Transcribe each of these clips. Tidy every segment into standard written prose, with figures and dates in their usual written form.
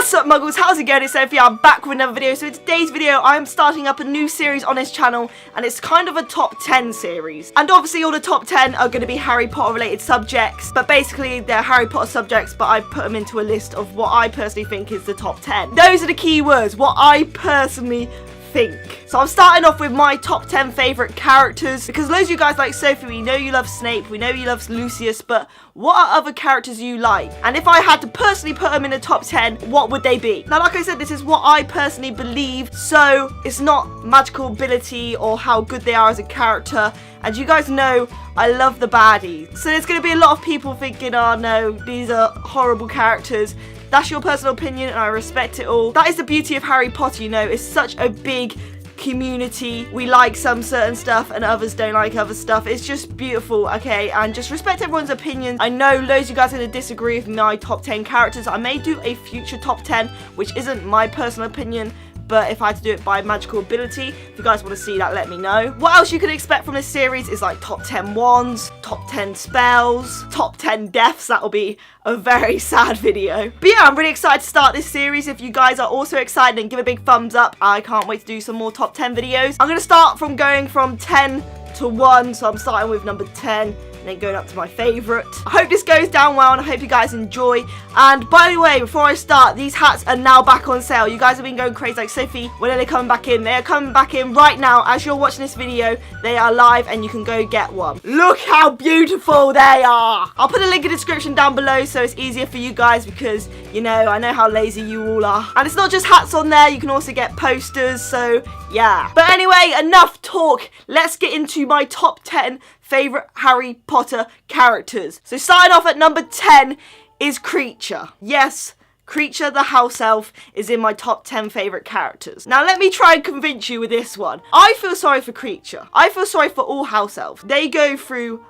What's up, muggles? How's it going? It's Sophie. I'm back with another video. So in today's video, I'm starting up a new series on this channel, and it's kind of a top 10 series. And obviously all the top 10 are going to be Harry Potter related subjects, but basically they're Harry Potter subjects, but I've put them into a list of what I personally think is the top 10. Those are the key words, what I personally think. So I'm starting off with my top 10 favourite characters, because loads of you guys like Sophie, we know you love Snape, we know you love Lucius, but what are other characters you like? And if I had to personally put them in the top 10, what would they be? Now, like I said, this is what I personally believe, so it's not magical ability or how good they are as a character. And you guys know I love the baddies. So there's going to be a lot of people thinking, oh no, these are horrible characters. That's your personal opinion and I respect it all. That is the beauty of Harry Potter, you know, it's such a big community. We like some certain stuff and others don't like other stuff. It's just beautiful, okay? And just respect everyone's opinion. I know loads of you guys are going to disagree with my top 10 characters. I may do a future top 10, which isn't my personal opinion, but if I had to do it by magical ability, if you guys want to see that, let me know. What else you can expect from this series is like top 10 wands, top 10 spells, top 10 deaths. That'll be a very sad video. But yeah, I'm really excited to start this series. If you guys are also excited, then give a big thumbs up. I can't wait to do some more top 10 videos. I'm going to start from going from 10 to 1, so I'm starting with number 10. Then going up to my favourite. I hope this goes down well and I hope you guys enjoy. And by the way, before I start, these hats are now back on sale. You guys have been going crazy like, Sophie, when are they coming back in? They are coming back in right now. As you're watching this video, they are live and you can go get one. Look how beautiful they are. I'll put a link in the description down below so it's easier for you guys because, you know, I know how lazy you all are. And it's not just hats on there, you can also get posters, so yeah. But anyway, enough talk. Let's get into my top 10 favourite Harry Potter characters. So starting off at number 10 is Kreacher. Yes, Kreacher the house elf is in my top 10 favourite characters. Now let me try and convince you with this one. I feel sorry for Kreacher. I feel sorry for all house elves. They go through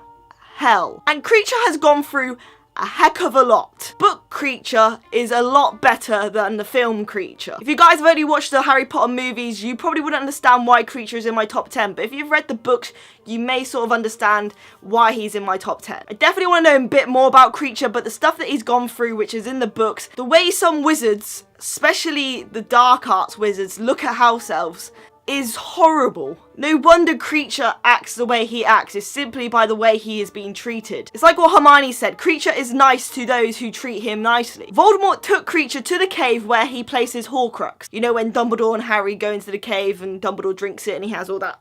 hell. And Kreacher has gone through a heck of a lot. Book Kreacher is a lot better than the film Kreacher. If you guys have only watched the Harry Potter movies, you probably wouldn't understand why Kreacher is in my top 10. But if you've read the books, you may sort of understand why he's in my top 10. I definitely want to know a bit more about Kreacher, but the stuff that he's gone through, which is in the books, the way some wizards, especially the dark arts wizards, look at house elves, is horrible. No wonder Kreacher acts the way he acts. It's simply by the way he is being treated. It's like what Hermione said, Kreacher is nice to those who treat him nicely. Voldemort took Kreacher to the cave where he places Horcrux. You know, when Dumbledore and Harry go into the cave and Dumbledore drinks it and he has all that.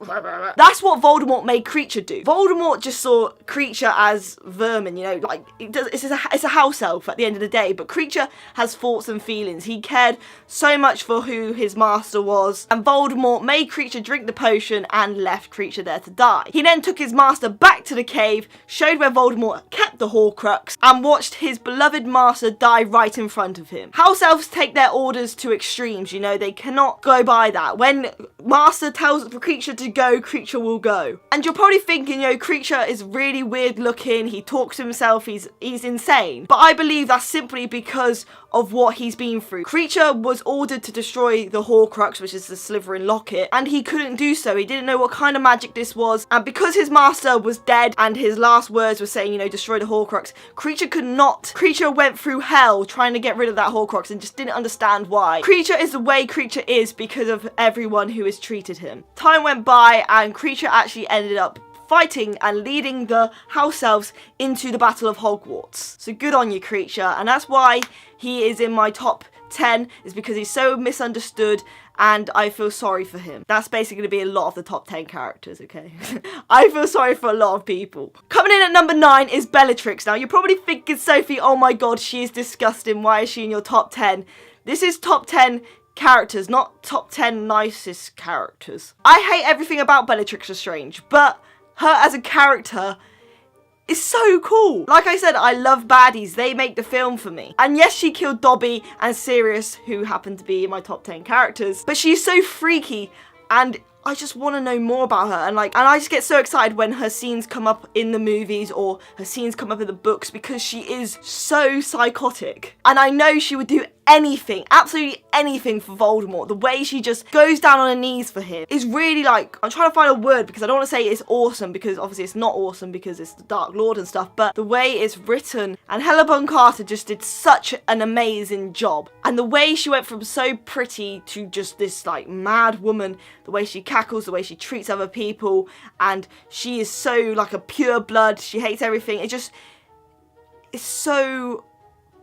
That's what Voldemort made Kreacher do. Voldemort just saw Kreacher as vermin, you know, like it's a house elf at the end of the day, but Kreacher has thoughts and feelings. He cared so much for who his master was, and Voldemort made Kreacher drink the potion and left Kreacher there to die. He then took his master back to the cave, showed where Voldemort kept the Horcrux, and watched his beloved master die right in front of him. House elves take their orders to extremes, you know, they cannot go by that. When master tells Kreacher to go, Kreacher will go. And you're probably thinking, you know, Kreacher is really weird looking, he talks to himself, he's insane. But I believe that's simply because of what he's been through. Kreacher was ordered to destroy the Horcrux, which is the Slytherin locket, and he couldn't do so. He didn't know what kind of magic this was, and because his master was dead and his last words were saying, you know, destroy the Horcrux, Kreacher could not. Kreacher went through hell trying to get rid of that Horcrux and just didn't understand why. Kreacher is the way Kreacher is because of everyone who has treated him. Time went by and Kreacher actually ended up fighting and leading the house elves into the Battle of Hogwarts. So good on you, Kreacher, and that's why he is in my top 10, is because he's so misunderstood and I feel sorry for him. That's basically going to be a lot of the top 10 characters, okay? I feel sorry for a lot of people. Coming in at number 9 is Bellatrix. Now, you're probably thinking, Sophie, oh my god, she is disgusting. Why is she in your top 10? This is top 10 characters, not top 10 nicest characters. I hate everything about Bellatrix Lestrange, but her as a character is so cool. Like I said, I love baddies. They make the film for me. And yes, she killed Dobby and Sirius, who happen to be in my top 10 characters, but she's so freaky and I just want to know more about her, and I just get so excited when her scenes come up in the movies or her scenes come up in the books because she is so psychotic. And I know she would do anything, absolutely anything for Voldemort. The way she just goes down on her knees for him is really like, I'm trying to find a word because I don't want to say it's awesome because obviously it's not awesome because it's the Dark Lord and stuff, but the way it's written, and Helena Bonham Carter just did such an amazing job. And the way she went from so pretty to just this like mad woman, the way she cackles, the way she treats other people, and she is so like a pure blood, she hates everything. It's so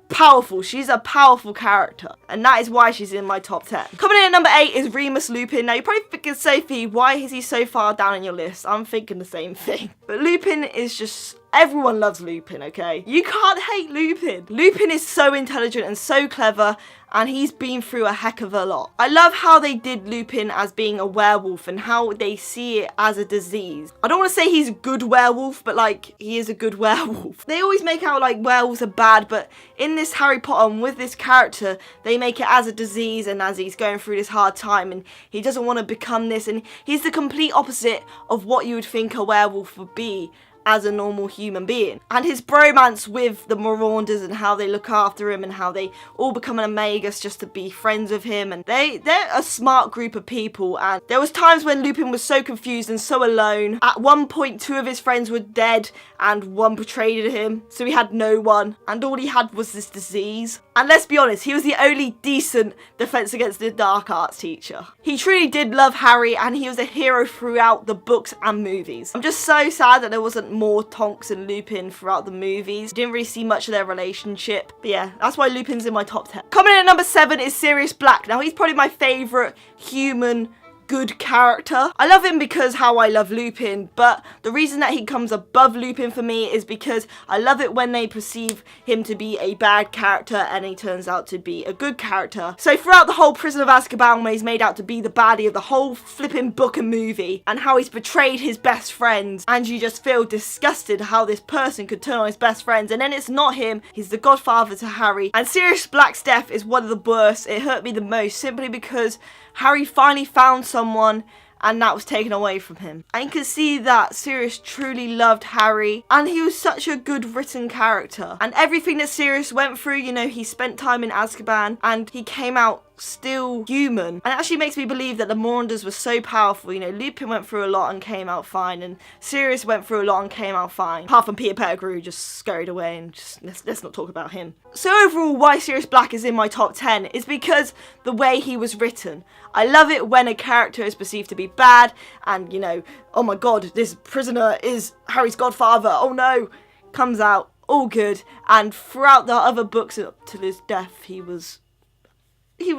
powerful. She's a powerful character, and that is why she's in my top 10. Coming in at number 8 is Remus Lupin. Now you're probably thinking, Sophie, why is he so far down in your list? I'm thinking the same thing. But Lupin is just, everyone loves Lupin, okay? You can't hate Lupin. Lupin is so intelligent and so clever, and he's been through a heck of a lot. I love how they did Lupin as being a werewolf and how they see it as a disease. I don't want to say he's a good werewolf, but like, he is a good werewolf. They always make out like werewolves are bad, but in this Harry Potter, with this character, they make it as a disease and as he's going through this hard time and he doesn't want to become this, and he's the complete opposite of what you would think a werewolf would be as a normal human being. And his bromance with the Marauders and how they look after him and how they all become an Amagus just to be friends with him, and they're a smart group of people. And there was times when Lupin was so confused and so alone. At one point 2 of his friends were dead and 1 betrayed him, so he had no one, and all he had was this disease. And let's be honest, he was the only decent Defense Against the Dark Arts teacher. He truly did love Harry, and he was a hero throughout the books and movies. I'm just so sad that there wasn't more Tonks and Lupin throughout the movies. Didn't really see much of their relationship. But yeah, that's why Lupin's in my top 10. Coming in at number 7 is Sirius Black. Now he's probably my favourite human good character. I love him because how I love Lupin, but the reason that he comes above Lupin for me is because I love it when they perceive him to be a bad character and he turns out to be a good character. So throughout the whole Prison of Azkaban, where he's made out to be the baddie of the whole flipping book and movie, and how he's betrayed his best friends, and you just feel disgusted how this person could turn on his best friends, and then it's not him, he's the godfather to Harry. And Sirius Black's death is one of the worst. It hurt me the most simply because Harry finally found someone and that was taken away from him. And you can see that Sirius truly loved Harry, and he was such a good written character. And everything that Sirius went through, you know, he spent time in Azkaban and he came out still human. And it actually makes me believe that the Marauders were so powerful. You know, Lupin went through a lot and came out fine, and Sirius went through a lot and came out fine. Apart from Peter Pettigrew just scurried away, and just let's not talk about him. So overall, why Sirius Black is in my top 10 is because the way he was written. I love it when a character is perceived to be bad and, you know, oh my god, this prisoner is Harry's godfather, oh no, comes out all good. And throughout the other books up to his death, he was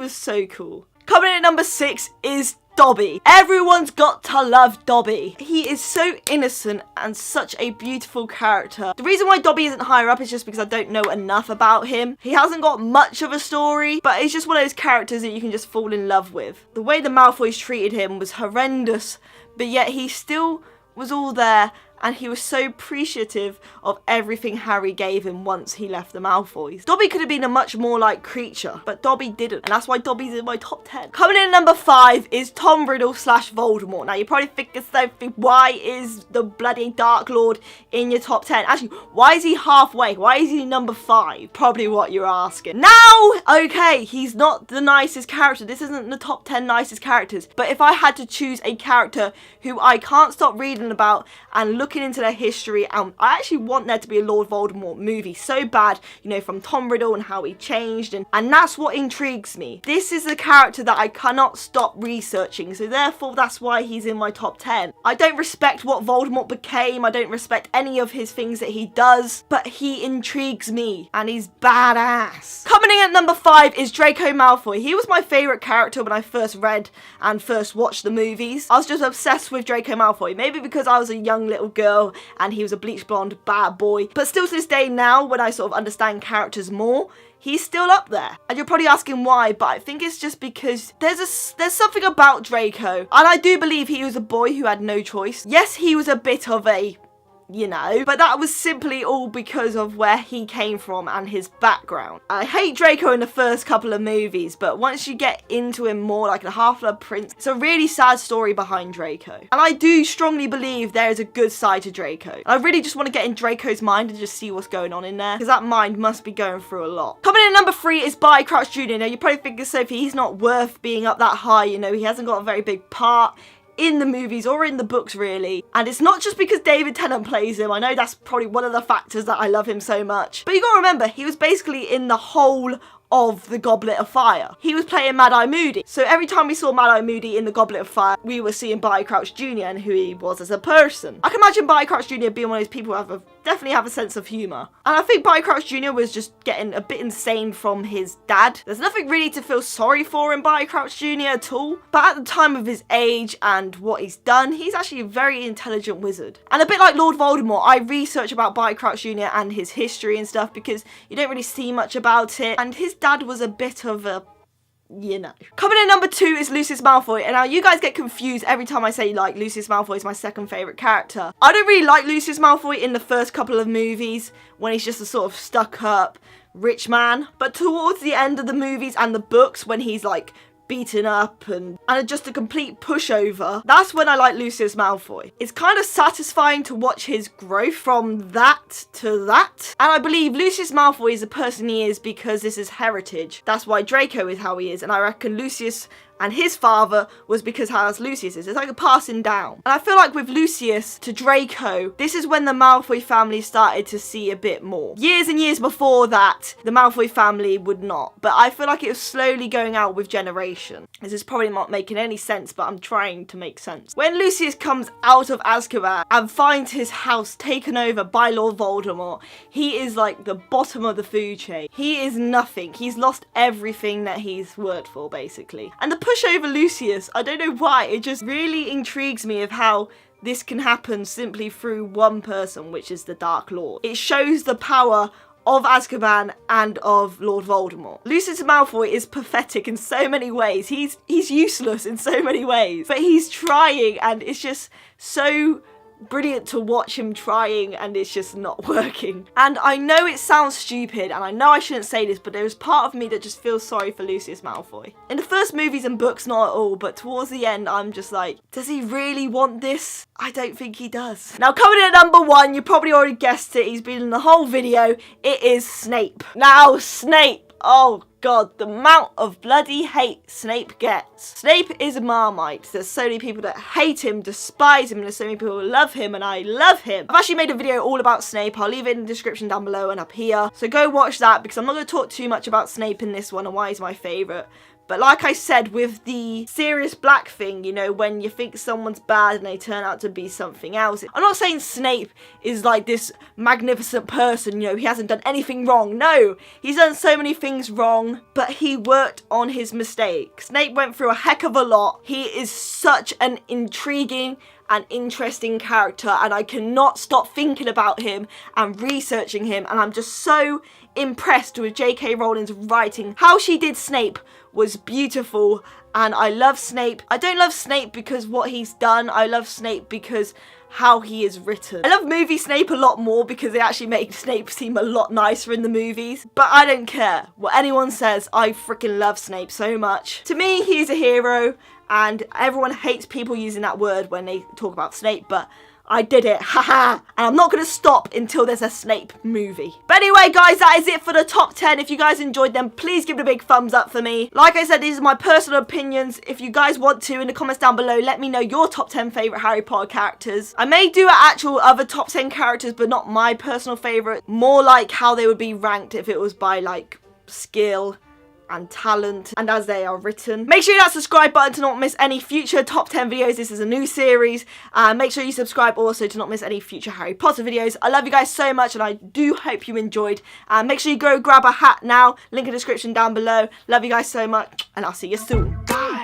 so cool. Coming in at number 6 is Dobby. Everyone's got to love Dobby. He is so innocent and such a beautiful character. The reason why Dobby isn't higher up is just because I don't know enough about him. He hasn't got much of a story, but he's just one of those characters that you can just fall in love with. The way the Malfoys treated him was horrendous, but yet he still was all there, and he was so appreciative of everything Harry gave him once he left the Malfoys. Dobby could have been a much more like creature, but Dobby didn't, and that's why Dobby's in my top 10. Coming in at number 5 is Tom Riddle / Voldemort. Now you're probably thinking, Sophie, why is the bloody Dark Lord in your top 10? Actually, why is he halfway? Why is he number 5? Probably what you're asking. Now, okay, he's not the nicest character. This isn't the top 10 nicest characters, but if I had to choose a character who I can't stop reading about and looking into their history, I actually want there to be a Lord Voldemort movie so bad, you know, from Tom Riddle and how he changed, and that's what intrigues me. This is the character that I cannot stop researching, so therefore that's why he's in my top 10. I don't respect what Voldemort became, I don't respect any of his things that he does, but he intrigues me, and he's badass. Coming in at number 5 is Draco Malfoy. He was my favourite character when I first read and first watched the movies. I was just obsessed with Draco Malfoy, maybe because I was a young little girl and he was a bleach blonde bad boy, but still to this day now, when I sort of understand characters more, he's still up there. And you're probably asking why, but I think it's just because there's something about Draco, and I do believe he was a boy who had no choice. Yes, he was a bit of a you know, but that was simply all because of where he came from and his background. I hate Draco in the first couple of movies, but once you get into him more, like in Half-Blood Prince, it's a really sad story behind Draco. And I do strongly believe there is a good side to Draco. And I really just want to get in Draco's mind and just see what's going on in there, because that mind must be going through a lot. Coming in at number 3 is Barty Crouch Jr. Now, you're probably thinking, Sophie, he's not worth being up that high, you know, he hasn't got a very big part in the movies or in the books really, and it's not just because David Tennant plays him. I know that's probably one of the factors that I love him so much, but you gotta remember, he was basically in the whole of the Goblet of Fire. He was playing Mad-Eye Moody, so every time we saw Mad-Eye Moody in the Goblet of Fire, we were seeing Barty Crouch Jr. and who he was as a person. I can imagine Barty Crouch Jr. being one of those people who definitely have a sense of humour. And I think Barty Crouch Jr. was just getting a bit insane from his dad. There's nothing really to feel sorry for in Barty Crouch Jr. at all, but at the time of his age and what he's done, he's actually a very intelligent wizard. And a bit like Lord Voldemort, I research about Barty Crouch Jr. and his history and stuff because you don't really see much about it, and his dad was a bit of a, you know. Coming in number 2 is Lucius Malfoy, and now you guys get confused every time I say like Lucius Malfoy is my second favourite character. I don't really like Lucius Malfoy in the first couple of movies when he's just a sort of stuck up rich man, but towards the end of the movies and the books when he's like beaten up and just a complete pushover, that's when I like Lucius Malfoy. It's kind of satisfying to watch his growth from that to that, and I believe Lucius Malfoy is the person he is because this is heritage. That's why Draco is how he is, and I reckon Lucius and his father was because how Lucius is. It's like a passing down. And I feel like with Lucius to Draco, this is when the Malfoy family started to see a bit more. Years and years before that, the Malfoy family would not. But I feel like it was slowly going out with generation. This is probably not making any sense, but I'm trying to make sense. When Lucius comes out of Azkaban and finds his house taken over by Lord Voldemort, he is like the bottom of the food chain. He is nothing. He's lost everything that he's worked for, basically. And the pushover Lucius, I don't know why, it just really intrigues me of how this can happen simply through one person, which is the Dark Lord. It shows the power of Azkaban and of Lord Voldemort. Lucius Malfoy is pathetic in so many ways. He's useless in so many ways, but he's trying, and it's just so brilliant to watch him trying, and it's just not working. And I know it sounds stupid, and I know I shouldn't say this, but there's part of me that just feels sorry for Lucius Malfoy. In the first movies and books, not at all, but towards the end, I'm just like, does he really want this? I don't think he does. Now, coming in at number 1, you probably already guessed it, he's been in the whole video, it is Snape. Now, Snape, oh God, the amount of bloody hate Snape gets. Snape is a Marmite. There's so many people that hate him, despise him, and there's so many people who love him, and I love him. I've actually made a video all about Snape. I'll leave it in the description down below and up here. So go watch that, because I'm not going to talk too much about Snape in this one and why he's my favourite. But like I said, with the Sirius Black thing, you know, when you think someone's bad and they turn out to be something else. I'm not saying Snape is like this magnificent person, you know, he hasn't done anything wrong. No, he's done so many things wrong, but he worked on his mistakes. Snape went through a heck of a lot. He is such an intriguing and interesting character, and I cannot stop thinking about him and researching him, and I'm just so impressed with J.K. Rowling's writing. How she did Snape was beautiful, and I love Snape. I don't love Snape because what he's done, I love Snape because how he is written. I love movie Snape a lot more because they actually make Snape seem a lot nicer in the movies, but I don't care what anyone says, I freaking love Snape so much. To me, he's a hero, and everyone hates people using that word when they talk about Snape, but I did it, haha, and I'm not going to stop until there's a Snape movie. But anyway, guys, that is it for the top 10. If you guys enjoyed them, please give it a big thumbs up for me. Like I said, these are my personal opinions. If you guys want to, in the comments down below, let me know your top 10 favourite Harry Potter characters. I may do an actual other top 10 characters, but not my personal favourite. More like how they would be ranked if it was by, like, skill and talent, and as they are written. Make sure you hit that subscribe button to not miss any future top 10 videos. This is a new series. Make sure you subscribe also to not miss any future Harry Potter videos. I love you guys so much, and I do hope you enjoyed. Make sure you go grab a hat now. Link in the description down below. Love you guys so much, and I'll see you soon. Bye.